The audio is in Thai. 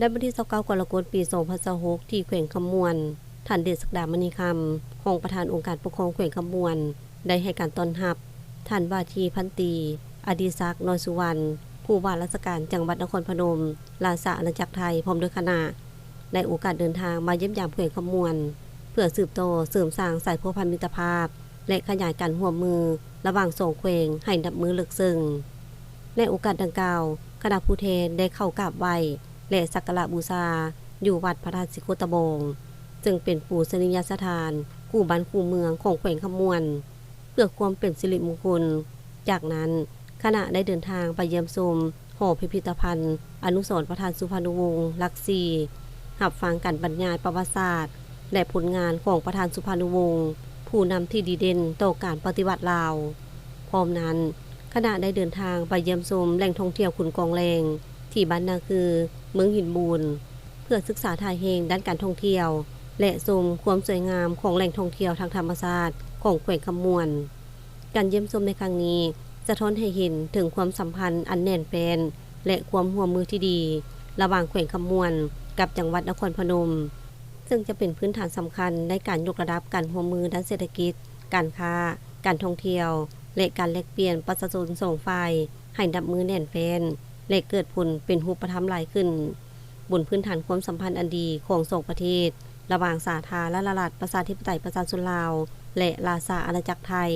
ในวันที่29กรกฎาคมปี2026ที่แขวงคำมวนท่านเดชศักดามณีคำรองประธานองค์การปกครองแขวงคำมวนได้ให้การต้อนรับท่านว่าที่พันตรีอดิศักดิ์ น้อยสุวรรณผู้ว่าราชการจังหวัดนครพนมราชอาณาจักรไทยพร้อมด้วยคณะในโอกาสเดินทางมาเยี่ยมยามแขวงคำมวนเพื่อสืบโตเสริมสร้างสายพัวพันมิตรภาพและขยายการร่วมมือระหว่างสองแขวงให้นับมือลึกซึ้งในโอกาสดังกล่าวคณะผู้แทนได้เข้ากราบไหว้และสักการะบูชาอยู่วัดพระธาตุสิโคตะโบงซึ่งเป็นปูชนียสถานคู่บ้านคู่เมืองของแขวงคำมวนเพื่อความเป็นสิริมงคลจากนั้นคณะได้เดินทางไปเยี่ยมชมหอพิพิธภัณฑ์อนุสรณ์ประธานสุพรรณวงศ์หลักสี่รับฟังการบรรยายประวัติศาสตร์และผลงานของประธานสุพรรณวงศ์ผู้นำที่ดีเด่นต่อการปฏิวัติลาวพร้อมนั้นคณะได้เดินทางไปเยี่ยมชมแหล่งท่องเที่ยวขุนกองแรงที่บ้านนาคือเมืองหินบูนเพื่อศึกษาท่าแห่งด้านการท่องเที่ยวและชมความสวยงามของแหล่งท่องเที่ยวทางธรรมชาติของแขวงคำมวนการเยี่ยมชมในครั้งนี้สะท้อนให้เห็นถึงความสัมพันธ์อันแน่นแฟ้นและความร่วมมือที่ดีระหว่างแขวงคำมวนกับจังหวัดนครพนมซึ่งจะเป็นพื้นฐานสำคัญในการยกระดับการร่วมมือด้านเศรษฐกิจการค้าการท่องเที่ยวและการแลกเปลี่ยนประชาชนสองฝ่ายให้นับมือแน่นแฟ้นและเกิดผลเป็นรูปธรรมหลายขึ้นบนพื้นฐานความสัมพันธ์อันดีของสองประเทศระหว่างสาธารณรัฐประชาธิปไตยประชาชนลาวและราชอาณาจักรไทย